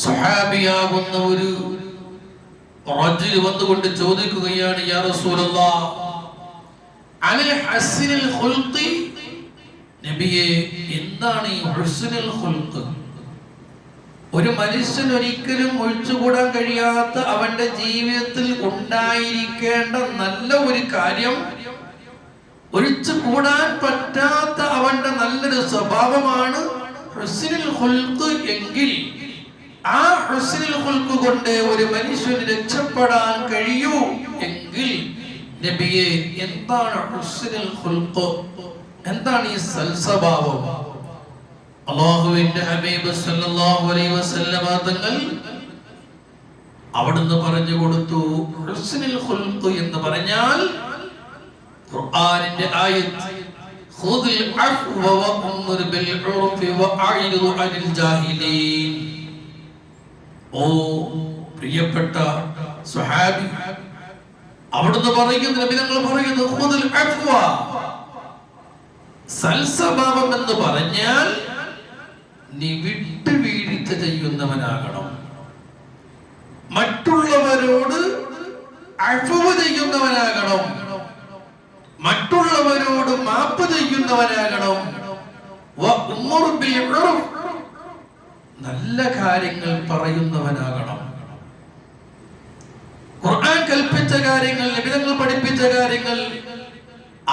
സഹാബിയാകുന്ന ഒരു റജുൽ വന്നുകൊണ്ട് ചോദിക്കുകയാണ്, യാ റസൂലല്ലാഹ് അനിൽ ഹസ്നിൽ ഖുൽഖി, നബിയെ എന്താണ് ഈ ഹുസ്നുൽ ഖുൽഖ്? ഒരു മനുഷ്യൻ ഒരിക്കലും ഒഴിച്ചുകൂടാൻ കഴിയാത്ത അവന്റെ ജീവിതത്തിൽ ഉണ്ടായിരിക്കേണ്ട നല്ല ഒരു കാര്യം, ഒഴിച്ചുകൂടാൻ പറ്റാത്ത അവന്റെ നല്ലൊരു സ്വഭാവമാണ് ഹുസ്നുൽ ഖുൽഖ് എങ്കിൽ ആ ഹുസ്നുൽ ഖുൽഖ് കൊണ്ട് ഒരു മനുഷ്യന് രക്ഷപ്പെടാൻ കഴിയൂ എങ്കിൽ നബിയെ എന്താണ് ഹുസ്നുൽ ഖുൽഖ്? എന്താണ് ഈ സൽസ്വഭാവം? അല്ലാഹുവിന്റെ ഹബീബ് സല്ലല്ലാഹു അലൈഹി വസല്ലമ തങ്ങൾ അവിടുന്ന് പറഞ്ഞു കൊടുത്തു, ഹുസ്നുൽ ഖുൽഖ് എന്ന് പറഞ്ഞാൽ ഖുർആനിന്റെ ആയത്ത് ഖുദിൽ അഫ്വ വഅ്മുർ ബിൽ ഉർഫി വഅഇദു അനിൽ ജാഹിലീൻ. ഓ പ്രിയപ്പെട്ട സ്വഹാബി, അവിടുന്ന് പറയുന്നു, നബി തങ്ങൾ പറയുന്നു, ഖുദിൽ അഫ്വ, സൽസ്വഭാവം എന്ന് പറഞ്ഞാൽ നീ വിട്ടുവീഴ്ച ചെയ്യുന്നവനാകണം, മറ്റുള്ളവരോട് അഫ്വ് ചെയ്യുന്നവനാകണം, മറ്റുള്ളവരോട് മാപ്പ് ചെയ്യുന്നവനാകണം, വഅ്മുർ ബിൽ ഉർഫ്, നല്ല കാര്യങ്ങൾ പറയുന്നവനാകണം. ഖുർആൻ കൽപ്പിച്ച കാര്യങ്ങൾ, നബി തങ്ങൾ പഠിപ്പിച്ച കാര്യങ്ങൾ,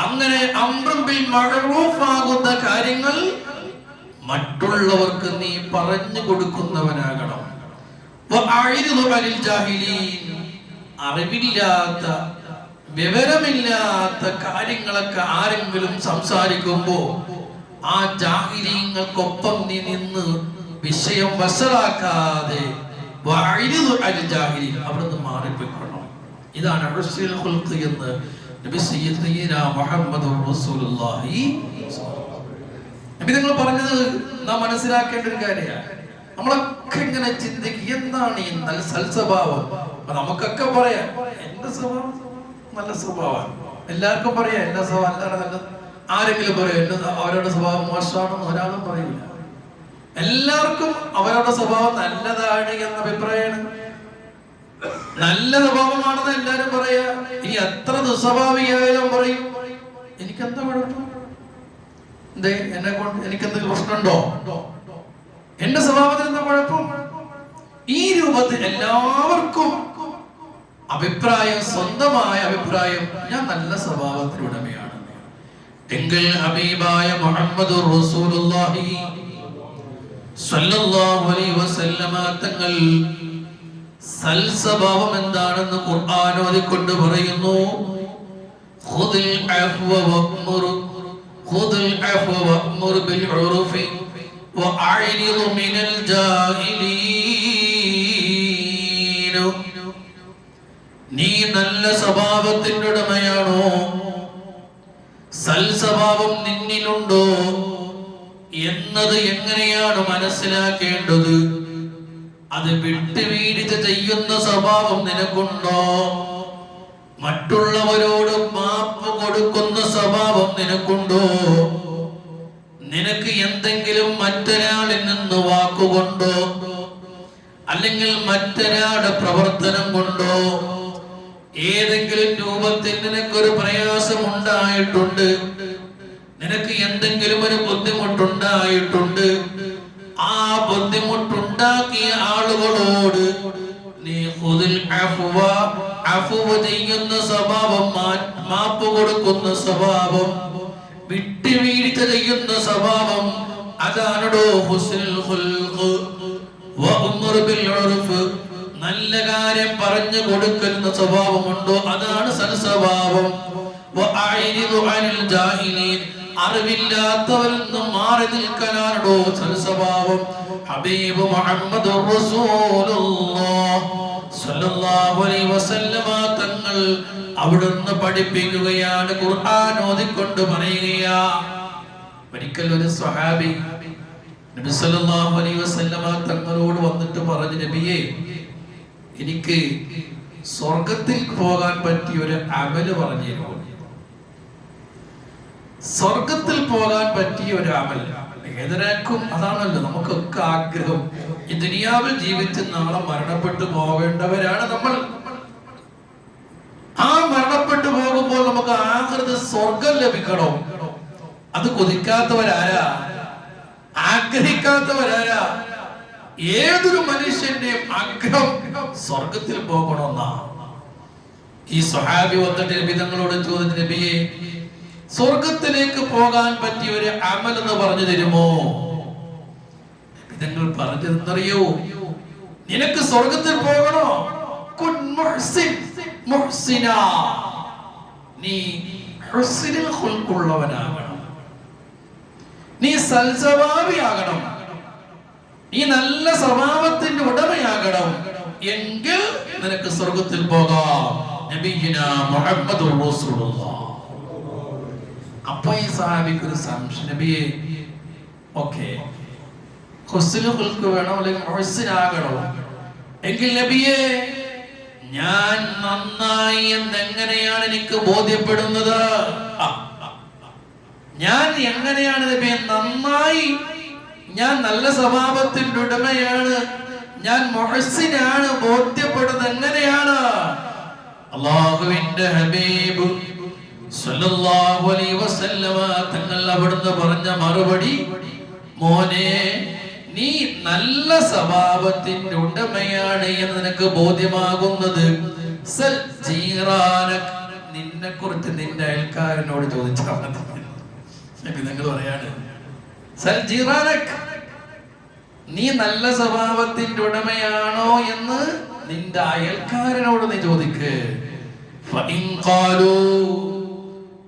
അങ്ങനെ അംറും ബിൽ മഅറൂഫ് ആകുന്ന കാര്യങ്ങൾ മറ്റുള്ളവർക്ക് നീ പറഞ്ഞു കൊടുക്കുന്നവനാകണം. വഅഇദു അനിൽ ജാഹിലീൻ, അറിവില്ലാത്ത വിവരമില്ലാത്ത കാര്യങ്ങളൊക്കെ ആരെങ്കിലും സംസാരിക്കുമ്പോ ആ ജാഹിലീങ്ങൾക്കൊപ്പം നീ നിന്ന് വിഷയം വഷളാക്കാതെ വഅഇദു അനിൽ ജാഹിലീൻ, അവിടുന്ന് മാറിപ്പോയിക്കൊള്ളണം. ഇതാണ് ഹുസ്നുൽ ഖുൽഖ് എന്ന് നബി സയ്യിദുനാ മുഹമ്മദുർ റസൂലുള്ളാഹി. നബി തങ്ങൾ പറഞ്ഞത് നാം മനസ്സിലാക്കേണ്ട ഒരു കാര്യമാണ്. നമ്മളൊക്കെ ഇങ്ങനെ ചിന്തിക്കും, എന്താണ് ഈ നല്ല സൽസ്വഭാവം? നമുക്കൊക്കെ പറയാം എന്റെ സ്വഭാവം നല്ല സ്വഭാവമാണ്, എല്ലാവർക്കും പറയാം എന്റെ സ്വഭാവം എന്താണ് നല്ലത്. ആരെങ്കിലും പറയാം എന്റെ അവരുടെ സ്വഭാവം മോശമാണെന്ന് ഒരാളും പറയില്ല. എല്ലാവർക്കും അവരുടെ സ്വഭാവം നല്ലതാണ് എന്ന അഭിപ്രായമാണ്. നല്ല സ്വഭാവമാണെന്ന് എല്ലാരും പറയാ. ഇനി എത്ര ദുസ്വഭാവിയായാലും പറയും എനിക്കെന്താ കുഴപ്പം, എന്തേ എന്നെ കൊണ്ട് എനിക്കെന്തെങ്കിലും പ്രശ്നമുണ്ടോ, എന്റെ സ്വഭാവത്തിന് എന്താ കുഴപ്പം? ഈ രൂപത്തിൽ എല്ലാവർക്കും അഭിപ്രായം, സ്വന്തമായ അഭിപ്രായം, ഞാൻ നല്ല സ്വഭാവത്തിനുടമയാണ് എങ്കിൽ ഹബീബായ മുഹമ്മദുർ റസൂലുള്ളാഹി സ്വല്ലല്ലാഹു അലൈഹി വസല്ലമ തങ്ങൾ സൽസ്വഭാവം എന്താണെന്ന് ഖുർആൻ ഓതിക്കൊണ്ട് പറയുന്നു, ഖുദിൽ അഫ്വ വഅ്മുർ ബിൽ ഉർഫി വഅഇദു മിനൽ ജാഹിലീൻ. നീ നല്ല സ്വഭാവത്തിന്റെ ഉടമയാണോ? സൽസ്വഭാവം നിന്നിലുണ്ടോ എന്നത് എങ്ങനെയാണ് മനസ്സിലാക്കേണ്ടത്? അത് വിട്ടുവീഴ്ച ചെയ്യുന്ന സ്വഭാവം നിനക്കുണ്ടോ? മറ്റുള്ളവരോട് മാപ്പ് കൊടുക്കുന്ന സ്വഭാവം നിനക്കുണ്ടോ? നിനക്ക് എന്തെങ്കിലും മറ്റൊരാളിൽ നിന്ന് വാക്കുകൊണ്ടോ അല്ലെങ്കിൽ മറ്റൊരാളുടെ പ്രവർത്തനം കൊണ്ടോ ഏതെങ്കിലും രൂപത്തിൽ നിനക്കൊരു പ്രയാസം ഉണ്ടായിട്ടുണ്ട്, നിനക്ക് എന്തെങ്കിലും ഒരു ബുദ്ധിമുട്ടുണ്ടായിട്ടുണ്ട്, ആ ബുദ്ധിമുട്ടുണ്ടാക്കിയ ആളുകളോട് നീ ഖുദിൽ അഫ്വ, അഫ്വ് ചെയ്യുന്ന സ്വഭാവം, മാപ്പ് കൊടുക്കുന്ന സ്വഭാവം, വിട്ടുവീഴ്ച ചെയ്യുന്ന സ്വഭാവം, അതാണോ ഹുസ്നുൽ ഖുൽഖ്. വഅ്മുർ ബിൽ ഉർഫ്, നല്ല കാര്യം പറഞ്ഞു കൊടുക്കുന്ന സ്വഭാവമുണ്ടോ, അതാണ് സൽസ്വഭാവം. വഅഇദു അനിൽ ജാഹിലീൻ, അറിവില്ലാത്തവരിൽ നിന്ന് മാറി നിൽക്കാനാണോ സൽസ്വഭാവം. ഹബീബ് മുഹമ്മദുർ റസൂലുള്ളാഹി സ്വല്ലല്ലാഹു അലൈഹി വസല്ലമ തങ്ങൾ അവിടുന്ന് പഠിപ്പിക്കുകയാണ്, ഖുർആൻ ഓതിക്കൊണ്ട് പറയുകയാ. ഒരിക്കൽ ഒരു സ്വഹാബി നബി സല്ലല്ലാഹു അലൈഹി വസല്ലമ തങ്ങളോട് വന്നിട്ട് പറഞ്ഞു, നബിയേ, എനിക്ക് സ്വർഗത്തിൽ പോകാൻ പറ്റിയ ഒരു അമല് പറഞ്ഞു തരുമോ? സ്വർഗത്തിൽ പോകാൻ പറ്റിയ ഒരു അമൽ, ഏതൊരാൾക്കും അതാണല്ലോ നമുക്കൊക്കെ ആഗ്രഹം. ഈ ദുനിയാവിൽ ജീവിച്ച് നാളെ മരണപ്പെട്ടു പോകേണ്ടവരാണ് നമ്മൾ. ആ മരണപ്പെട്ടു പോകുമ്പോൾ നമുക്ക് ആഖിറത്ത് സ്വർഗം ലഭിക്കണം. അത് കൊതിക്കാത്തവരാരാ? ആഗ്രഹിക്കാത്തവരാരാ? ഏതൊരു മനുഷ്യന്റെയും ആഗ്രഹം സ്വർഗത്തിൽ പോകണമെന്നാ. ഈ സ്വഹാബി വന്നിട്ട് നബി തങ്ങളോട് ചോദിച്ചു, നബിയെ, സ്വർഗത്തിലേക്ക് പോകാൻ പറ്റിയ ഒരു അമൽ എന്ന് പറഞ്ഞു തരുമോ? നബി തങ്ങൾ പറഞ്ഞതെന്നറിയോ? നിനക്ക് സ്വർഗത്തിൽ പോകണോ? കുൻ മുഹ്സിൻ മുഹ്സിന, നീ ഹുസ്നുൽ ഖുൽഖുള്ളവനാകണം, നീ സൽസ്വഭാവിയാകണം, നീ നല്ല സ്വഭാവത്തിന്റെ ഉടമയാകണം. എങ്കിൽ നിനക്ക് സ്വർഗത്തിൽ പോകാം. നബിയിന മുഹമ്മദുർ റസൂലുള്ളാഹ്. അപ്പൊ ഈ സഹാബിക്ക് ഒരു സംശയം, നബിയെ, ഓക്കേ, ഹുസ്നുൽ ഖുൽഖ് വേണോ അല്ലെങ്കിൽ മുഹ്സിനാകണോ? എങ്കിൽ നബിയെ, ഞാൻ നന്നായി എന്നെങ്ങനെയാണ് എനിക്ക് ബോധ്യപ്പെടുന്നത്? ഞാൻ എങ്ങനെയാണ് നബിയെ നന്നായി, ഞാൻ നല്ല സ്വഭാവത്തിന്റെ ഉടമയാണ്, ഞാൻ മുഹ്സിനാണ് ബോധ്യപ്പെടുന്നത് എങ്ങനെയാണ്? അല്ലാഹുവിന്റെ ഹബീബ് സല്ലല്ലാഹു അലൈഹി വസല്ലമ തങ്ങൾ അവിടുന്ന് പറഞ്ഞ മറുപടി, മോനെ, നീ നല്ല സ്വഭാവത്തിന്റെ ഉടമയാണ് എന്ന് നിനക്ക് ബോധ്യമാകുന്നത് നിന്നെ കുറിച്ച് നിന്റെ അയൽക്കാരനോട് ചോദിച്ചാൽ മതി. നിങ്ങൾ പറയാണ്, നീ നല്ല സ്വഭാവത്തിന്റെ ഉടമയാണോ എന്ന് നിന്റെ അയൽക്കാരനോട് നീ ചോദിക്ക്.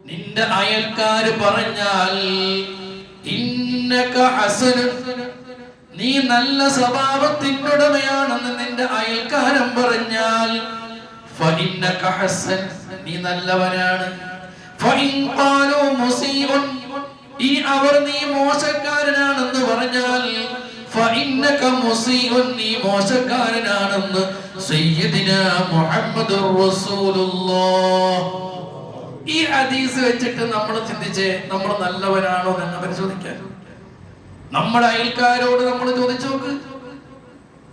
നിന്റെ അയൽക്കാര് പറഞ്ഞാൽ ഇന്നക ഹസനുൻ, നീ നല്ല സ്വഭാവത്തിന്റെ ഉടമയാണെന്ന് നിന്റെ അയൽക്കാരൻ പറഞ്ഞാൽ ഫഇന്നക ഹസൻ, നീ നല്ലവനാണ്. ഫഇൻ ഖാലൂ മുസീഉൻ, ഈ അവർ നീ മോശക്കാരനാണെന്ന് പറഞ്ഞാൽ ഫഇന്നക മുസീഉൻ, നീ മോശക്കാരനാണെന്ന് സയ്യിദിനാ മുഹമ്മദുർ റസൂലുള്ളാഹ്. ഈ ഹദീസ് വെച്ചിട്ട് നമ്മൾ ചിന്തിച്ചേ, നമ്മൾ നല്ലവനാണോ എന്ന് പരിശോധിക്കാൻ. നമ്മുടെ അയൽക്കാരോട് നമ്മൾ ചോദിച്ചു നോക്ക്.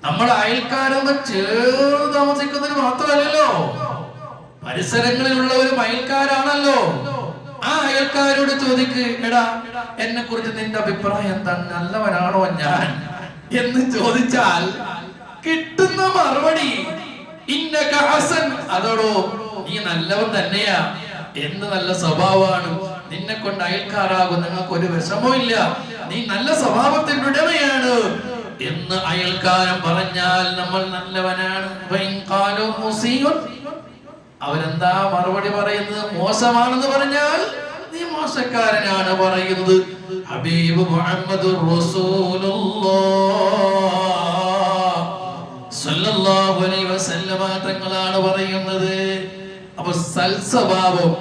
നമ്മുടെ അയൽക്കാരൊന്ന് ചേർന്ന് താമസിക്കുന്നതിന് മാത്രമല്ലല്ലോ, പരിസരങ്ങളിലുള്ളവരും അയൽക്കാരാണല്ലോ. ആ അയൽക്കാരോട് ചോദിക്ക്, എടാ, എന്നെ കുറിച്ച് നിന്റെ അഭിപ്രായം എന്താണ്, നല്ലവനാണോ ഞാൻ എന്ന് ചോദിച്ചാൽ കിട്ടുന്ന മറുപടി ഇന്നക ഹസൻ, അതോടോ നീ നല്ലവൻ തന്നെയാ, എന്ത് നല്ല സ്വഭാവമാണ്, നിന്നെ കൊണ്ട് അയൽക്കാരാകും നിങ്ങൾക്ക് ഒരു വിഷമവും ഇല്ല, നീ നല്ല സ്വഭാവത്തിന്റെ ഉടമയാണ് എന്ന് അയൽക്കാരൻ പറഞ്ഞാൽ നമ്മൾ നല്ലവനാണ്. അവരെന്താ മറുപടി പറയുന്നത്? മോശമാണെന്ന് പറഞ്ഞാൽ നീ മോശക്കാരനാണ് പറയുന്നത്. ഹബീബ് മുഹമ്മദുർ റസൂലുള്ളാഹ് സ്വല്ലല്ലാഹു അലൈഹി വസല്ലമ തങ്ങളാണ് പറയുന്നത്. അപ്പൊ സൽസ്വഭാവം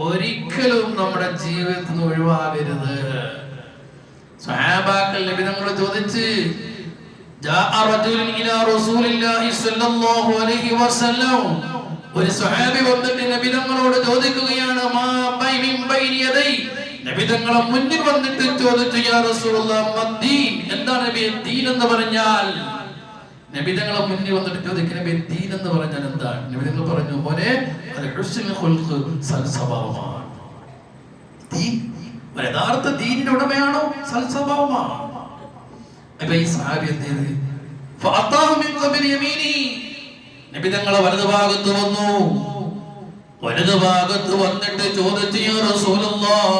ഒരിക്കലും നമ്മുടെ ജീവിതത്തിൽ നിന്ന് ഒഴിവാകരുത്. സ്വഹാബാക്കൾ നബി തങ്ങളോട് ചോദിച്ച്, ജാഅ റജുലുൻ ഇലാ റസൂലില്ലാഹി സ്വല്ലല്ലാഹു അലൈഹി വസല്ലം, ഒരു സ്വഹാബി വന്നിട്ട് നബി തങ്ങളോട് ചോദിക്കുകയാണ്, മാ ബൈമിൻ ബൈനി യദൈ, നബി തങ്ങളെ മുന്നിൽ വന്നിട്ട് ചോദിച്ചു, യാ റസൂലുള്ളാഹ് മദ്ദീൻ, എന്താണ് നബി ദീൻ എന്ന് പറഞ്ഞാൽ? നബി തങ്ങളെ മുന്നിൽ വന്നിട്ട് ചോദിക്കുന്ന നബി ദീൻ എന്ന് പറഞ്ഞാൽ എന്താണ്? നബി തങ്ങൾ പറഞ്ഞു, മോനെ, അത് ഹുസ്നുൽ ഖുൽഖ്, സൽസ്വഭാവമാണ്. ദീൻ, യഥാർത്ഥ ദീനിന്റെ ഉടമയാണോ? സൽസ്വഭാവമാണ്. അപ്പൊ ഈ സഹാബി എന്ത് ചെയ്തു? ഫഅതാഹു മിൻ ഖബൽ യമീനി, നബി തങ്ങളെ വലതുഭാഗത്ത് വന്നു. വലതുഭാഗത്ത് വന്നിട്ട് ചോദിച്ചു, യാ റസൂലല്ലാഹ്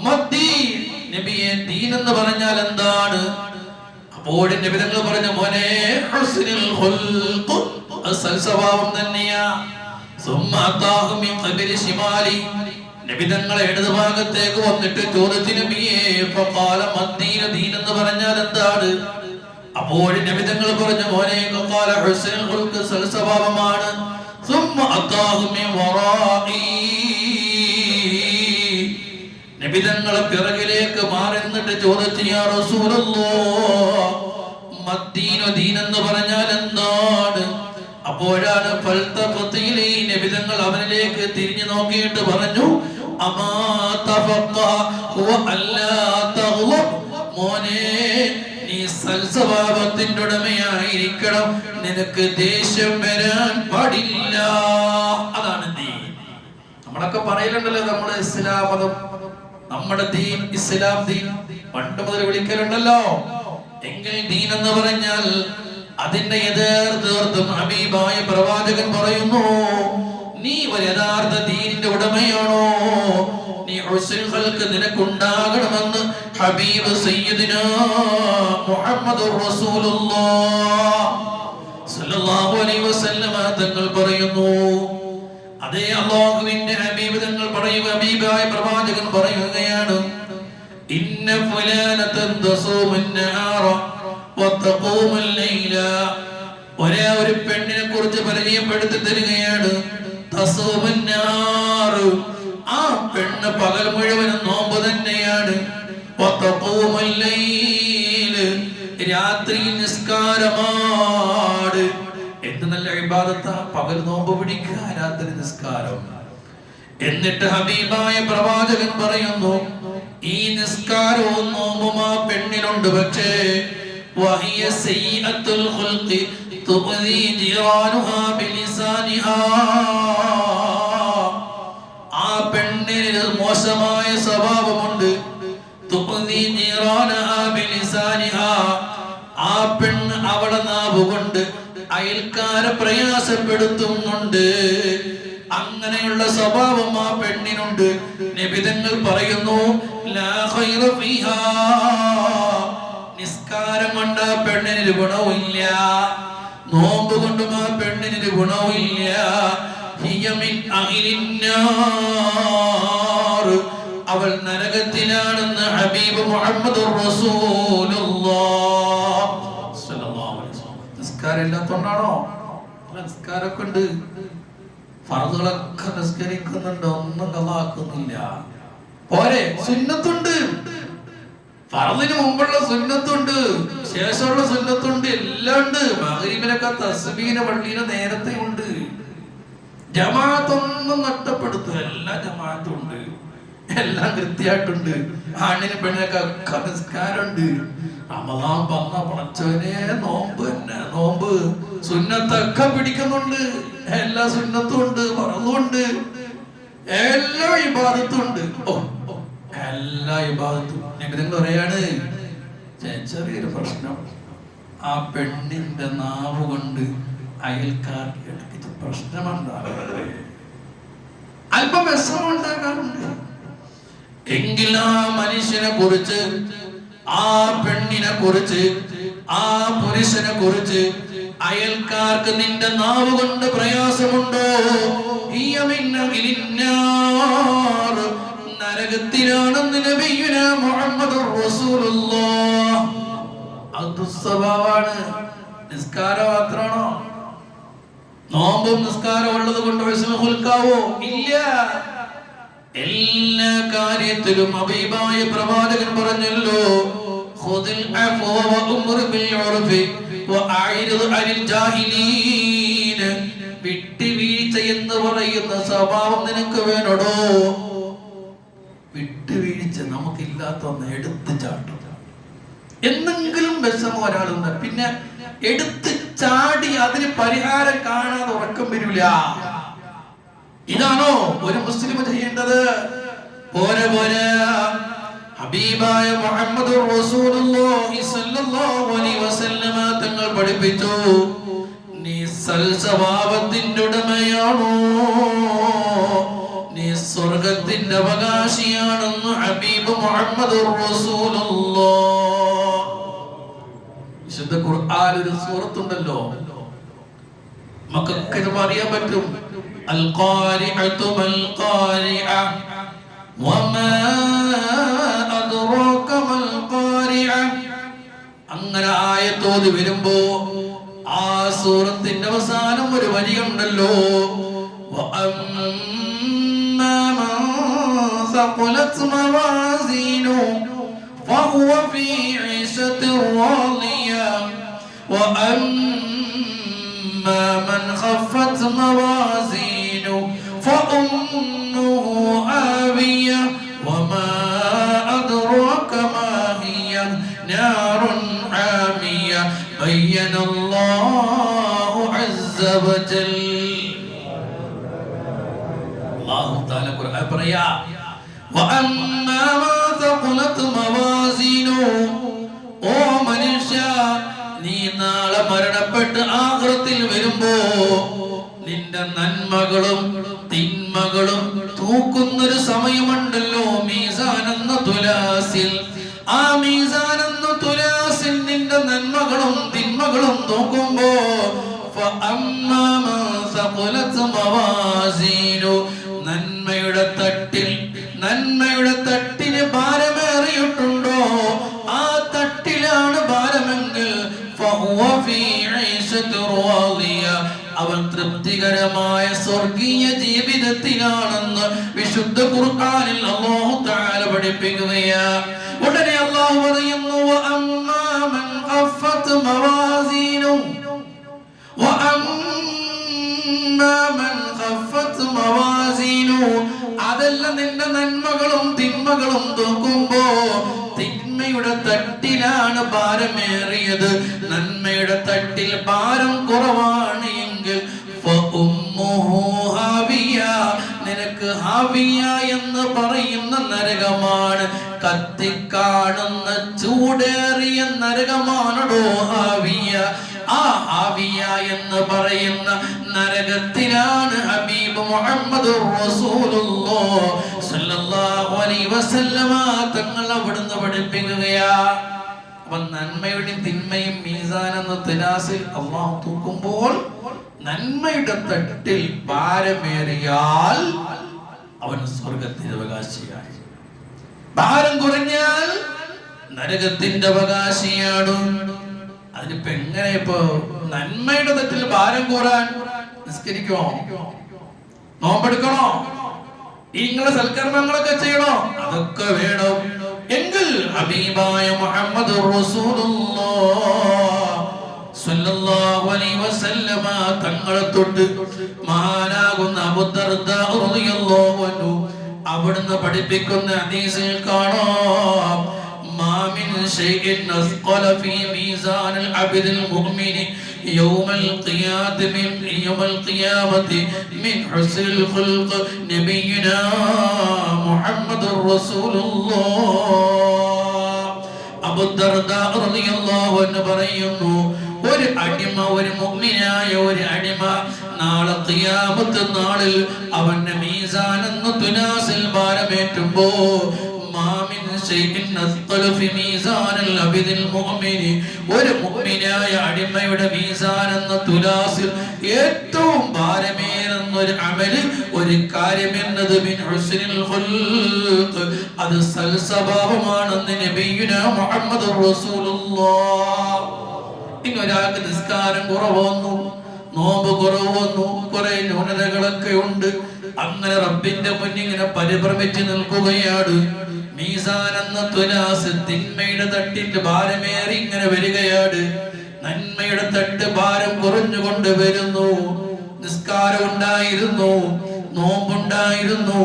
മദ്ദീൻ, നബിയെ ദീൻ എന്ന് പറഞ്ഞാൽ എന്താണ്? അപ്പോൾ നബി തങ്ങൾ പറഞ്ഞു, മോനെ, ഹുസ്നുൽ ഖുൽഖ്, സൽസ്വഭാവം തന്നെയാ. സുമ്മ അതാഹു മിൻ ഖബലി ശിമാലി, നബി തങ്ങളെ ഇടതുഭാഗത്തേക്ക് വന്നിട്ട് ചോദിച്ചു, നബിയെ ഫഖാല മദ്ദീൻ, ദീൻ എന്ന് പറഞ്ഞാൽ എന്താണ്? അപ്പോൾ നബി തങ്ങൾ പറഞ്ഞു, മോനെ, ഖാല ഹുസ്നുൽ ഖുൽഖ്, സൽസ്വഭാവമാണ്. സുമ്മ അതാഹു മിൻ വറാഇ, നബി തങ്ങളെ പിറകിലേക്ക് മാറി നിന്നിട്ട് ചോദിച്ചു, യാ റസൂലല്ലാഹ് മദ്ദീൻ, ദീൻ എന്ന് പറഞ്ഞാൽ എന്താണ്? അപ്പോഴാണ് ഫൽതഫതിലി, നബി തങ്ങൾ അവനിലേക്ക് തിരിഞ്ഞു നോക്കിയിട്ട് പറഞ്ഞു, അമാ തഫഖഹ വ അല്ലാ തഗ്ളബ്, മോനെ നീ സൽസ്വഭാവത്തിന്റെ ഉടമയായിരിക്കണം, നിനക്ക് ദേഷ്യം വരാൻ പാടില്ല. അതാണ് ദീൻ. നമ്മളൊക്കെ പറയലുണ്ടല്ലോ, നമ്മുടെ ഇസ്ലാം മതം, നമ്മുടെ ദീൻ, ഇസ്ലാം ദീൻ പണ്ട് മുതൽ വിളിക്കലുണ്ടല്ലോ. എങ്കിൽ ദീൻ എന്ന് പറഞ്ഞാൽ അതിന്റെ യഥാർത്ഥം ഹബീബായ പ്രവാചകൻ പറയുന്നു, നീ ഒരു യഥാർത്ഥ ദീനിന്റെ ഉടമയാണോ, നീ ഹുസ്നുൽ ഖൽഖ് നിനക്കുണ്ടാകണമെന്ന് ഹബീബ് സയ്യിദുനാ മുഹമ്മദുർ റസൂലുള്ളാഹ് സ്വല്ലല്ലാഹു അലൈഹി വസല്ലമ തങ്ങൾ പറയുന്നു. അതേ അല്ലാഹുവിന്റെ ഹബീബ് തങ്ങൾ പറയുക, ഹബീബായ പ്രവാചകൻ പറയുകയാണ്, ഇന്ന ഫുലാനതൻ തസൂമുൻ നഹാറ വതഖൂമുൽ ലൈല. ഒരേ ഒരു പെണ്ണിനെ കുറിച്ച് പരിചയപ്പെടുത്തി തരികയാണ്. തസൂമുൻ നഹാർ, ആ പെണ്ണ് പകൽ മുഴുവനും നോമ്പ് തന്നെയാണ്. വതഖൂമുൽ ലൈൽ, രാത്രി നിസ്കാരമാണ്. എന്ത് നല്ല ഇബാദത്താ, പകൽ നോമ്പ് പിടിക്കുക, രാത്രി നിസ്കാരം. എന്നിട്ട് ഹബീബായ പ്രവാചകൻ പറയുന്നു, ഈ നിസ്കാരവും നോമ്പും ആ പെണ്ണിനുണ്ട്, പക്ഷേ വഹിയ സയ്യിഅത്തുൽ ഖുൽഖി തുഅദി ജിറാനുഹാ ബിലിസാനിഹാ. ആ പെണ്ണിന് മോശമായ സ്വഭാവമുണ്ട്. തുഅദി ജിറാനുഹാ ബിലിസാനിഹാ, ആ പെണ്ണ് അവളെ നാവുകൊണ്ട് അയൽക്കാരെ പ്രയാസപ്പെടുത്തുന്നുണ്ട്. അങ്ങനെയുള്ള സ്വഭാവം ആ പെണ്ണിനുണ്ട്. നബിതങ്ങൾ പറയുന്നു, ലാ ഖൈറ ഫീഹാ, നിസ്കാരം കൊണ്ട് ആ പെണ്ണിന് ഗുണവുമില്ല, നോമ്പ് കൊണ്ടും ആ പെണ്ണിന് ഗുണവുമില്ല. ഹിയ മിൻ അഹ്ലിന്നാർ, അവൾ നരകത്തിലാണെന്ന് ഹബീബ് മുഹമ്മദുർ റസൂലുള്ളാഹ് സ്വല്ലല്ലാഹു അലൈഹി വസല്ലം. നിസ്കാരം ഇല്ലാത്തതുകൊണ്ടാണോ? നിസ്കാരമൊക്കെ ഉണ്ട്, ഫർളുകളൊക്കെ നിസ്കരിക്കുന്നുണ്ട്, ഒന്നും ഖളാക്കുന്നില്ല. പോരെ, സുന്നത്തുണ്ട്, ഫർളിന് മുമ്പുള്ള സുന്നത്തുണ്ട്, ശേഷമുള്ള സുന്നത്തുണ്ട്, എല്ലാം ഉണ്ട്. മഗ്രിബിനൊക്കെ തസ്ബീഹിന്റെ പള്ളിയിലെ നേരത്തെ ഉണ്ട്. ജമാഅത്തൊന്നും നഷ്ടപ്പെടുത്തുക, എല്ലാ ജമാഅത്തും ഉണ്ട്, എല്ലാം കൃത്യമായിട്ടുണ്ട്. ആണിന് പെണ്ണിനൊക്കെ ഒക്കെ നിസ്കാരമുണ്ട്. റമളാൻ വന്ന പടച്ചവനെ നോമ്പ് തന്നെ, നോമ്പ് സുന്നത്തൊക്കെ പിടിക്കുന്നുണ്ട്, എല്ലാ സുന്നത്തും ഉണ്ട്, ഫർളും ഉണ്ട്, എല്ലാ ഇബാദത്തും ഉണ്ട്. എല്ലാ ഇബാദത്തും. നിങ്ങൾ പറയാണ്, ചെറിയൊരു പ്രശ്നം, ആ പെണ്ണിന്റെ നാവ് കൊണ്ട് അയൽക്കാർക്ക് ഇടയ്ക്ക് പ്രശ്നമുണ്ടാകാറുണ്ട്, അല്പം വിഷമം ഉണ്ടാകാറുണ്ട്. എങ്കിൽ ആ മനുഷ്യനെ കുറിച്ച്, ആ പെണ്ണിനെ കുറിച്ച്, ആ പുരുഷനെ കുറിച്ച് അയൽക്കാർക്ക് നിന്റെ നാവ് കൊണ്ട് പ്രയാസമുണ്ടോ? നരകത്തിലാണെന്ന് നബിയുനാ മുഹമ്മദുർ റസൂലുള്ളാഹ്. അത് സ്വഭാവമാണ്. നിസ്കാരം മാത്രമാണോ? നോമ്പും നിസ്കാരം ഉള്ളത് കൊണ്ട് ഹുസ്നുൽ ഖുൽഖാവോ? ഇല്ല. എല്ലാ കാര്യത്തിലും ഹബീബായ പ്രവാചകൻ പറഞ്ഞല്ലോ, ഖുദിൽ അഫ്വ വഅ്മുർ ബിൽ ഉർഫി വഅഇദ് അനിൽ ജാഹിലീൻ. വിട്ടുവീഴ്ച എന്ന് പറയുന്ന സ്വഭാവം നിനക്ക് വേണോടോ? വിട്ടുവീഴ്ച നമുക്കില്ലാത്ത ഒന്ന്, എടുത്ത് ചാട്ടും. എന്തെങ്കിലും വിഷമം ഒരാളുണ്ട്, പിന്നെ എടുത്ത് ചാടി അതിന് പരിഹാരം കാണാതെ ഉറക്കം വരില്ല. ഇതാണോ ഒരു മുസ്ലിം ചെയ്യേണ്ടത്? പോരെ പോരെ. ഹബീബായ മുഹമ്മദുർ റസൂലുള്ളാഹി സ്വല്ലല്ലാഹു അലൈഹി വസല്ലമ തങ്ങൾ പഠിപ്പിച്ചു, നീ സൽസ്വഭാവത്തിന്റെ ഉടമയാണോ, നീ സ്വർഗത്തിന്റെ അവകാശിയാണെന്ന് ഹബീബ് മുഹമ്മദുർ റസൂലുള്ളാഹ്. വിശുദ്ധ ഖുർആനിൽ ഒരു സൂറത്തുണ്ടല്ലോ, നമുക്കൊക്കെ ഇത് അറിയാൻ പറ്റും. അൽ ഖാരിഅതു മൽ ഖാരിഅ വമാ അദ്റാക മൽ ഖാരിഅ. അങ്ങനെ ആയത്തോത് വരുമ്പോ ആ സൂറത്തിന്റെ അവസാനം ഒരു വരിയുണ്ടല്ലോ, വഅമ്മാ മൻ സഖലത് മവാസീനു ഫഹുവ ഫീ ഈശത്തിൻ റാളിയ വഅമ്മാ മൻ ഖഫത് മവാസീനു ഫഉമ്മുഹു ആവിയ വമാ അദ്റാക മാ ഹിയ അല്ലാഹു അസ്സ വജൽ. അല്ലാഹു തആല ഖുർആൻ പറയാ വഅമ്മാ മാ തഖലത് മവാസിനു. ഓ മനുഷ്യ, നീ നാളെ മരണപ്പെട്ട് ആഖിറത്തിൽ വരുമ്പോ നിന്റെ നന്മകളും തിന്മകളും തൂക്കുന്നൊരു സമയമുണ്ടല്ലോ, മീസാൻ എന്ന തുലാസിൽ. ആ മീസാൻ എന്ന തുലാസിൽ നിന്റെ നന്മകളും തിന്മകളും തൂക്കുമ്പോ ഫഅമ്മാ മാ സഖലത് മവാസിനു. നന്മയുടെ തട്ടിന് ഭാരമേറിയിട്ടുണ്ടോ, ആ തട്ടിലാണ് ഭാരമെങ്കിൽ ഫഹുവ ഫീ ഐശത്തിൻ റാദിയ. അവൻ തൃപ്തികരമായ സ്വർഗീയ ജീവിതത്തിലാണെന്ന് വിശുദ്ധ ഖുർആനിൽ അല്ലാഹു തആല പഠിപ്പിക്കുകയാണ്. ഉടനെ അല്ലാഹു പറയുന്നു വഅമ്മാ മൻ ഖഫത് മവാസീനു വഅമ്മാ മൻ ഖഫത് മവാസീനു. അതല്ല നിന്റെ നന്മകളും തിന്മകളും തൂക്കുമ്പോ തിന്മയുടെ തട്ടിലാണ് ഭാരമേറിയത്, നന്മയുടെ തട്ടിൽ ഭാരം കുറവാണ് എങ്കിൽ നിനക്ക് ഹാവിയ എന്ന് പറയുന്ന നരകമാണ്. കത്തിക്കാണുന്ന ചൂടേറിയ നരകമാണോ ഹാവിയ. ആ ഹാവിയ എന്ന് പറയുന്ന നരകത്തിലാണ് ഹബീബ് മുഹമ്മദ് റസൂലുള്ളാഹി സ്വല്ലല്ലാഹു അലൈഹി വസല്ലമ തങ്ങൾ അവിടുന്ന് പഠിപ്പിക്കുകയാ. അപ്പൊ നന്മയുടെയും തിന്മയും മീസാൻ എന്ന തുലാസിൽ അല്ലാഹു തൂക്കുമ്പോൾ നന്മയുടെ തട്ടിൽ ഭാരമേറിയാൽ അവൻ സ്വർഗത്തിന്റെ അവകാശിയായി, ഭാരം കുറഞ്ഞാൽ നരകത്തിന്റെ അവകാശിയാണ്. അതിനിപ്പോ എങ്ങനെ ഇപ്പൊ നന്മയുടെ തട്ടിൽ ഭാരം കൂറാൻ? നിസ്കരിക്കണോ, നോമ്പെടുക്കണോ, ഇങ്ങളെ സൽക്കർമ്മങ്ങളൊക്കെ ചെയ്യണോ? അതൊക്കെ വേണം. എങ്കിൽ ഹബീബായ മുഹമ്മദ് റസൂലുള്ളാഹി സ്വല്ലല്ലാഹു അലൈഹി വസല്ലമ തങ്ങളെ തൊട്ട് മഹാനാകുന്ന അബൂ ദർദാ റളിയല്ലാഹു അൻഹു അവിടുന്ന് പഠിപ്പിക്കുന്ന ഹദീസിൽ കാണാം മാ മിൻ ഷൈഇൻ അസ്ഖല ഫീ മീസാനിൽ അബ്ദിൽ മുഅ്മിൻ യൗമൽ ഖിയാമത്തി മിൻ ഹുസ്നിൽ ഖുൽഖ് നബിയിനാ മുഹമ്മദുർ റസൂലുള്ളാഹ്. അബൂ ദർദാ റളിയല്ലാഹു അൻഹു പറയുന്നു, ഒരു അടിമ, ഒരു മുഅ്മിനായ ഒരു അടിമ നാളെ ഖിയാമത്ത് നാളിൽ അവന്റെ മീസാൻ എന്ന തുലാസിൽ ഭാരമേറ്റുമ്പോ മാമിൻ ഷൈഇൻ അസ്ഖല ഫി മീസാനിൽ അബ്ദിൽ മുഅ്മിൻ, ഒരു മുഅ്മിനായ അടിമയുടെ മീസാൻ എന്ന തുലാസിൽ ഏറ്റവും ഭാരമേറുന്ന ഒരു അമല്, ഒരു കാര്യം എന്നത് മിൻ ഹുസ്നിൽ ഖുൽഖ്, അത് സൽസ്വഭാവമാണെന്ന് നബിയുനാ മുഹമ്മദ് റസൂലുള്ളാഹി. ഇങ്ങൊരാൾക്ക് നിസ്കാരം കുറവ് വന്നു, നോമ്പ് കുറവ് വന്നു, കുറെ ന്യൂനതകളൊക്കെ ഉണ്ട്, അങ്ങനെ റബ്ബിന്റെ മുന്നിൽ ഇങ്ങനെ പരിഭ്രമിച്ച് നിൽക്കുകയാണ്. മീസാൻ എന്ന തുലാസ് തിന്മയുടെ തട്ടിന്റെ ഭാരമേറി ഇങ്ങനെ വരികയാണ്. നന്മയുടെ തട്ട് ഭാരം കുറഞ്ഞുകൊണ്ട് വരുന്നു. നിസ്കാരം ഉണ്ടായിരുന്നു, നോമ്പുണ്ടായിരുന്നു,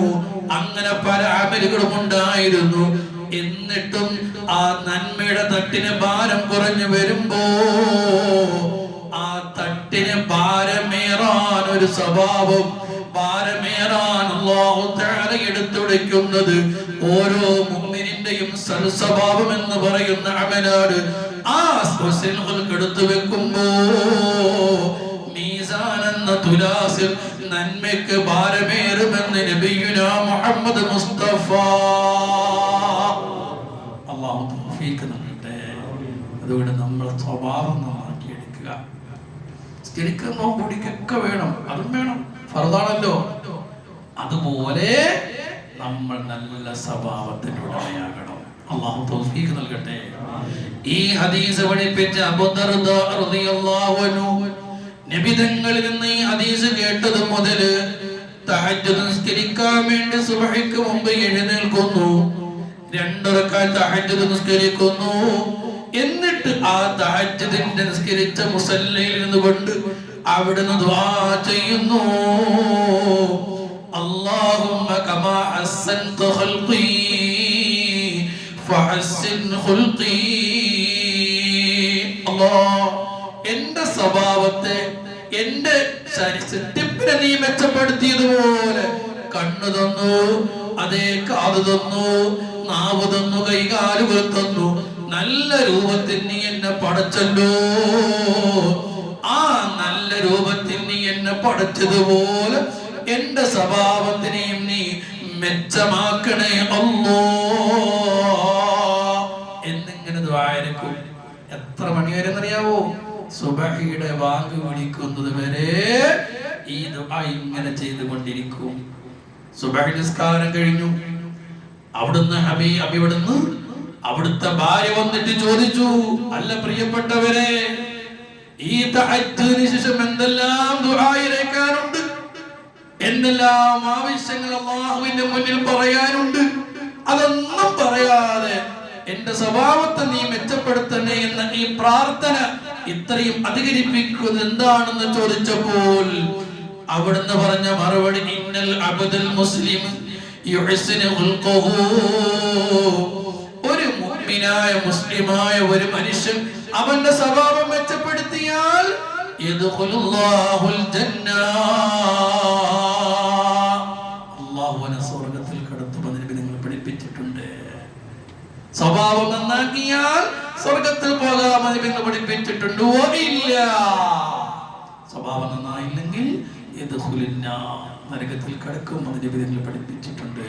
അങ്ങനെ പല അമലുകളും ഉണ്ടായിരുന്നു. എന്നിട്ടും ആ നന്മയുടെ തട്ടിന് ഭാരം കുറഞ്ഞു വരുമ്പോ ആ തട്ടിന് ഭാരമേറാൻ ഒരു സ്വഭാവം, ഭാരമേറാൻ അല്ലാഹു തആല എടുത്തുടയ്ക്കുന്നത് ഓരോ മുഅ്മിനിന്റെയും സൽസ്വഭാവം എന്ന് പറയുന്ന അമലാണ്. ആ സ്വസിൽഹുൽ എടുത്തു വെക്കുമ്പോ മീസാൻ എന്ന തുലാസിൽ നന്മയ്ക്ക് ഭാരമേറുമെന്ന് നബിയുനാ മുഹമ്മദ് മുസ്തഫ. അല്ലാഹു തൗഫീഖ് നൽകട്ടെ. അതുകൊണ്ട് നമ്മളെ സ്വഭാവം നന്നാക്കിയെടുക്കുക. സ്കരിക്കുന്നോ കൂടിക്കൊക്കെ വേണം, അതും വേണം, ഫർദാണല്ലോ. അതുപോലെ നമ്മൾ നല്ല സ്വഭാവത്തിന്റെ ഉടമയാകണം. അല്ലാഹു തൗഫീഖ് നൽകട്ടെ. ഈ ഹദീസ് പഠിപ്പിച്ച അബൂ ദർദാ റളിയല്ലാഹു അൻഹു നബി തങ്ങളിൽ നിന്ന് ഈ ഹദീസ് കേട്ടത് മുതൽ തഹജ്ജുദ് നിസ്കരിക്കാൻ വേണ്ടി സുബ്ഹിക്ക് മുമ്പ് എഴുന്നേൽക്കുന്നു, 2 റക്അത്ത് തഹജ്ജുദ് നിസ്കരിക്കുന്നു. എന്നിട്ട് ആ തഹജ്ജുദിന്റെ നിസ്കരിച്ച മുസല്ലയിൽ നിന്നുകൊണ്ട് അവിടുന്ന് ദുആ ചെയ്യുന്നു, അല്ലാഹുമ്മ കമാ അഹ്സൻത ഖൽഖി ഫഹസ്സിൻ ഖുൽഖി. അല്ലാഹ്, എന്റെ സ്വഭാവത്തെ, എന്റെ സൃഷ്ടിപ്പിനെ നീ മെച്ചപ്പെടുത്തിയതുപോലെ കണ്ണു തന്നു, അതേ കാത് തന്നു, നാവ് തന്നു, കൈകാലുകൾ തന്നു, നല്ല രൂപത്തിൽ നീ എന്നെ പടച്ചല്ലോ. ആ നല്ല രൂപത്തിൽ നീ എന്നെ പടച്ചതുപോലെ എന്റെ സ്വഭാവത്തിനെയും നീ മെച്ചമാക്കണേ അല്ലാ എന്നിങ്ങനെ ദുആയിരിക്കും. എത്ര മണിവരെന്നറിയാവോ? സുബഹിയുടെ വാങ്ക് വിളിക്കുന്നത് വരെ ഈ ദുആ ഇങ്ങനെ ചെയ്തുകൊണ്ടിരിക്കും. സുബഹി നിസ്കാരം കഴിഞ്ഞു. അവിടുന്ന് അവിടുത്തെ ഭാര്യ വന്നിട്ട് ചോദിച്ചു, അല്ല പ്രിയപ്പെട്ടവരെ, ഈ തഹജ്ജുദിന് ശേഷം എന്തെല്ലാം ദുആയിരക്കാനുണ്ട്, എന്തെല്ലാം ആവശ്യങ്ങൾ അല്ലാഹുവിന്റെ മുന്നിൽ പറയാനുണ്ട്, അതൊന്നും പറയാതെ എന്റെ സ്വഭാവത്തെ നീ മെച്ചപ്പെടുത്തണേ എന്ന ഈ പ്രാർത്ഥന ഇത്രയും അധികരിപ്പിക്കുന്നത് എന്താണെന്ന് ചോദിച്ചപ്പോൾ അവിടുന്ന് പറഞ്ഞ മറുപടി, ഇന്നൽ അബ്ദുൽ മുസ്ലിം യുഹ്സിനു ഖുൽഖുഹു. ഒരു മുഅ്മിനായ മുസ്ലിമായ ഒരു മനുഷ്യൻ അവന്റെ സ്വഭാവം മെച്ചപ്പെടുത്തിയാൽ യദ്ഖുലുല്ലാഹുൽ ജന്ന, അല്ലാഹു അവനെ സ്വർഗ്ഗത്തിൽ കടത്തുമെന്ന് നബി നിങ്ങൾ പഠിപ്പിച്ചിട്ടുണ്ട്. സ്വഭാവം നന്നാക്കിയാൽ സ്വർഗ്ഗത്തിൽ പോകാമെന്ന് നിങ്ങൾ പഠിപ്പിച്ചിട്ടുണ്ട്. ഇല്ല, സ്വഭാവം നന്നായില്ലെങ്കിൽ നരകത്തിൽ കടക്കുമെന്ന് നബി നിങ്ങൾ പഠിപ്പിച്ചിട്ടുണ്ട്.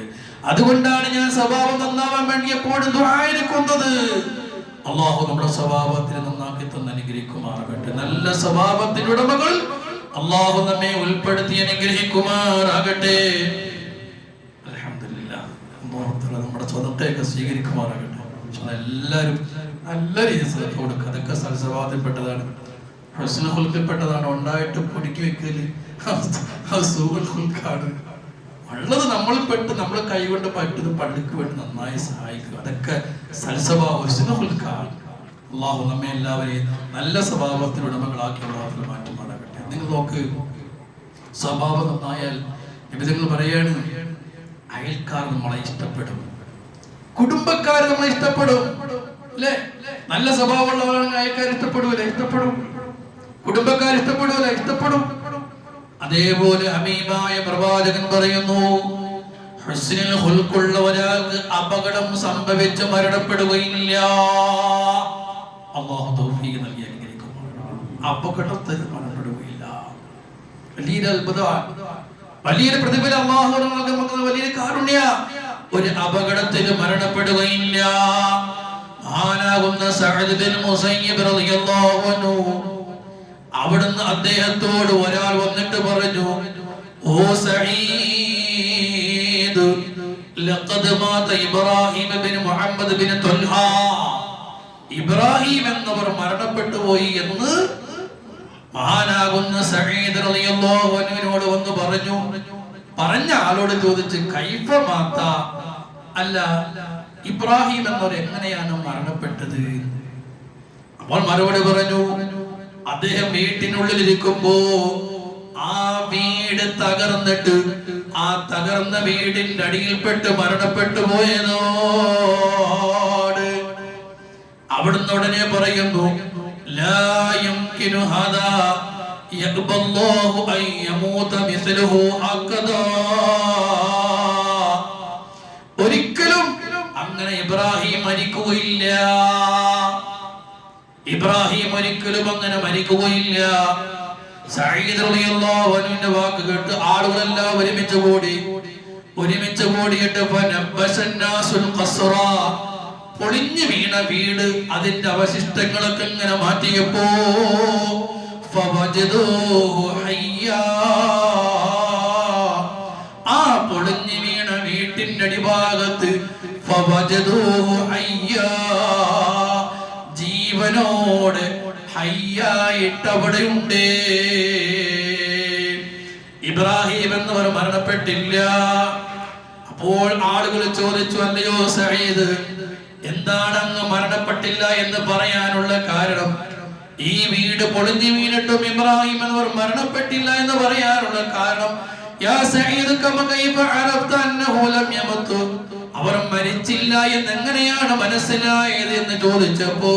അതുകൊണ്ടാണ് ഞാൻ സ്വഭാവം നന്നാവാൻ വേണ്ടി എപ്പോഴും ദുആയിരിക്കുന്നത്. അല്ലാഹു നമ്മുടെ സ്വഭാവത്തിനെ നന്നാക്കി തന്നെ അനുഗ്രഹിക്കുമാറാകട്ടെ. നല്ല സ്വഭാവത്തിന്റെ ഉടമകൾ അല്ലാഹു നമ്മെ ഉൾപ്പെടുത്തി അനുഗ്രഹിക്കുമാറാകട്ടെ. അൽഹംദുലില്ലാഹ്, അല്ലാഹു തആല നമ്മുടെ സ്വതന്ത്രയൊക്കെ സ്വീകരിക്കുമാറാകട്ടെ. എല്ലാവരും നല്ല രീതിയിൽ കൊടുക്കുക. അതൊക്കെ സൽസ്വഭാവത്തിൽപ്പെട്ടതാണ്, ഹുസ്നുൽ ഖുൽഖിൽപ്പെട്ടതാണ്. ഉണ്ടായിട്ട് പൊടിക്ക് വെക്കല് സൂഉൽ ഖുൽഖാണ്. ഉള്ളത് നമ്മൾ കൈകൊണ്ട് പറ്റുന്നത് പള്ളിക്ക് വേണ്ടി നന്നായി സഹായിക്കുക. അതൊക്കെ സൽസ്വഭാവം, ഹുസ്നുൽ ഖുൽഖാണ്. അല്ലാഹു നമ്മെ എല്ലാവരെയും നല്ല സ്വഭാവത്തിന് ഉടമകളാക്കി അല്ലാഹു മാറ്റുമാറാകട്ടെ. നിങ്ങൾ നോക്ക്, സ്വഭാവം നന്നായാൽ നിങ്ങൾ പറയാണ്, അയൽക്കാർ നമ്മളെ ഇഷ്ടപ്പെടും, കുടുംബക്കാർ നമ്മളെ ഇഷ്ടപ്പെടും. അല്ലേ? നല്ല സ്വഭാവമുള്ളവരാണ് അയൽക്കാർ ഇഷ്ടപ്പെടൂല, ഇഷ്ടപ്പെടും. കുടുംബക്കാർ ഇഷ്ടപ്പെടൂല, ഇഷ്ടപ്പെടും. അതേപോലെ ഹബീബായ പ്രവാചകൻ പറയുന്നു, ഹുസ്നുൽ ഖുൽഖുള്ള ഒരാൾക്ക് അപകടം സംഭവിച്ച് മരണപ്പെടുകയില്ല. അല്ലാഹു തൗഫീഖ് നൽകി അനുഗ്രഹിക്കുമാറാകട്ടെ. അപകടത്തിൽ മരണപ്പെടുകയില്ല. വലിയൊരു അത്ഭുതമാണ്, വലിയൊരു പ്രതിഫലം അല്ലാഹു നൽകുന്ന വലിയൊരു കാരുണ്യ. ഒരു അപകടത്തിൽ മരണപ്പെടുകയില്ല. മഹാനാകുന്ന സഅദ് ബിൻ മുസയ്യിബ് റളിയല്ലാഹു അൻഹു, അവിടുന്ന് അദ്ദേഹത്തോട് ഒരാൾ വന്നിട്ട് പറഞ്ഞു, ഓ സഈദ്, ലഖദ് മാത ഇബ്രാഹിം ബിൻ മുഹമ്മദ് ബിൻ തുൽഹ, ഇബ്രാഹിം എന്നവർ മരണപ്പെട്ടു പോയി എന്ന് മഹാനാകുന്ന സഈദ് റളിയല്ലാഹു അൻഹുവിനോട് വന്ന് പറഞ്ഞു. പറഞ്ഞ ആളോട് ചോദിച്ച്, കൈഫ മാത, അല്ല ഇബ്രാഹിം എന്നവർ എങ്ങനെയാണ് മരണപ്പെട്ടത്? അപ്പോൾ മറുപടി പറഞ്ഞു, അദ്ദേഹം വീട്ടിനുള്ളിൽ ഇരിക്കുമ്പോ ആ വീട് തകർന്നിട്ട് ആ തകർന്ന വീടിന്റെ അടിയിൽപ്പെട്ട് മരണപ്പെട്ടു പോയതോട് അവിടുന്ന് ഉടനെ പറയുന്നു, ലാ യംകിനു ഹദാ യഖ്ബല്ലാഹു അൻ യമൂത മിസ്ലുഹു അഖദാ. ഒരിക്കലും അങ്ങനെ ഇബ്രാഹിം മരിക്കുകയില്ല, ഇബ്രാഹിം ഒരിക്കലും അങ്ങനെ മരിക്കുകയില്ല. സഈദ് റളിയല്ലാഹു അൻഹുവിന്റെ വാക്ക് കേട്ട് ആളുകളെല്ലാം ഒരുമിച്ച് കൂടിയിട്ട് ഫനബസന്നാസുൽ ഖസ്റ, പൊളിഞ്ഞു വീണ വീട് അതിന്റെ അവശിഷ്ടങ്ങളൊക്കെ ഇങ്ങനെ മാറ്റിയപ്പോ ഫവജദൂഹു ഹയ്യാ, ആ പൊളിഞ്ഞു വീണ വീട്ടിന്റെ അടിഭാഗത്ത് ഫവജദൂഹു ഹയ്യാ, ജീവനോട് ഹയ്യായിട്ട് അവിടെയുണ്ട്. ഇബ്രാഹിം എന്നവർ മരണപ്പെട്ടില്ല. അപ്പോൾ ആളുകൾ ചോദിച്ചു, അല്ലയോ സഈദ്, എന്താണ് അങ്ങ് മരണപ്പെട്ടില്ല എന്ന് പറയാനുള്ള കാരണം? ഈ വീട് പൊളിഞ്ഞു വീണിട്ടും ഇബ്രാഹിം എന്നവർ മരണപ്പെട്ടില്ല എന്ന് പറയാനുള്ള കാരണം, യാ സഈദ് കമ കൈഫ അറഫ്ത അന്നഹു ലം യമതു, അവർ മരിച്ചില്ല എന്ന് എങ്ങനെയാണ് മനസ്സിലായത് എന്ന് ചോദിച്ചപ്പോ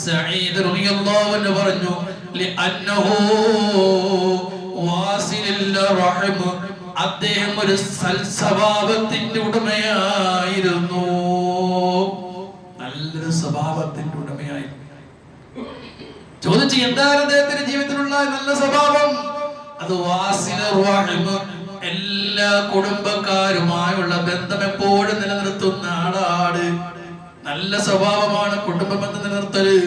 സഈദ് റളിയല്ലാഹു അൻഹു പറഞ്ഞു ലിഅന്നഹു വാസിലുൽ റഹം, അദ്ദേഹം ഒരു സൽസ്വഭാവത്തിന്റെ ഉടമയായിരുന്നു. നല്ലൊരു സ്വഭാവത്തിന്റെ ഉടമയായി. ചോദിച്ചു എന്താണ് അദ്ദേഹത്തിന്റെ ജീവിതത്തിലുള്ള നല്ല സ്വഭാവം? അത് വാസിലുർ റഹം, എല്ലാ കുടുംബക്കാരുമായുള്ള ബന്ധം എപ്പോഴും നിലനിർത്തുന്ന ആളാണ്. നല്ല സ്വഭാവമാണ് കുടുംബ ബന്ധം നിലനിർത്തല്.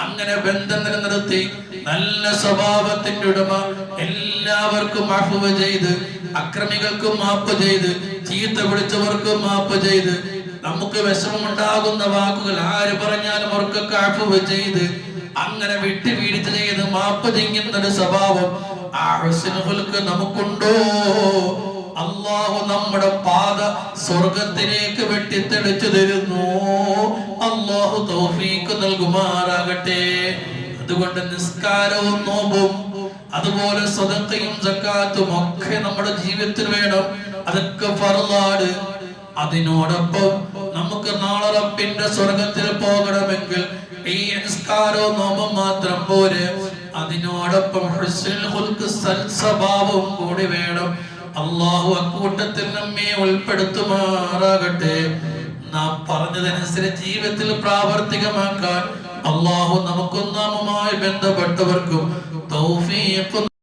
അങ്ങനെ ബന്ധം നിലനിർത്തി നല്ല സ്വഭാവത്തിന്റെ ഉടമ, എല്ലാവർക്കും മാഫ് ചെയ്ത്, അക്രമികൾക്കും മാപ്പ് ചെയ്ത്, ചീത്ത വിളിച്ചവർക്കും മാപ്പ് ചെയ്ത്, നമുക്ക് വിഷമമുണ്ടാകുന്ന വാക്കുകൾ ആര് പറഞ്ഞാലും അവർക്കൊക്കെ മാഫ് ചെയ്ത്, അങ്ങനെ വിട്ടുവീഴ്ച ചെയ്ത് മാപ്പ് ചെയ്യുന്നൊരു സ്വഭാവം ആ ഹുസ്നുൽ നമുക്കുണ്ടോ? അല്ലാഹു നമ്മുടെ പാത സ്വർഗത്തിലേക്ക് വെട്ടിത്തെളിച്ചു തരുന്നു. അല്ലാഹു തൗഫീഖ് നൽകുമാറാകട്ടെ. അതുകൊണ്ട് നിസ്കാരവും നോമ്പും അതുപോലെ സദഖയും സക്കാത്തും ഒക്കെ നമ്മുടെ ജീവിതത്തിൽ വേണം. അതൊക്കെ ഫർളാണ്. അതിനോടൊപ്പം നമുക്ക് നാളെ റബ്ബിന്റെ സ്വർഗത്തിൽ പോകണമെങ്കിൽ ഈ നിസ്കാരവും നോമ്പും മാത്രം പോരെ, അതിനോടൊപ്പം ഹുസ്നുൽ ഖുൽഖ് സൽസ്വഭാവം കൂടി വേണം. അല്ലാഹു അക്കൂട്ടത്തിൽ നമ്മെ ഉൾപ്പെടുത്തുമാറാകട്ടെ. നാം പറഞ്ഞതനുസരിച്ച് ജീവിതത്തിൽ പ്രാവർത്തികമാക്കാൻ അല്ലാഹു നമുക്കും നാമുമായി ബന്ധപ്പെട്ടവർക്കും തൗഫീഖ്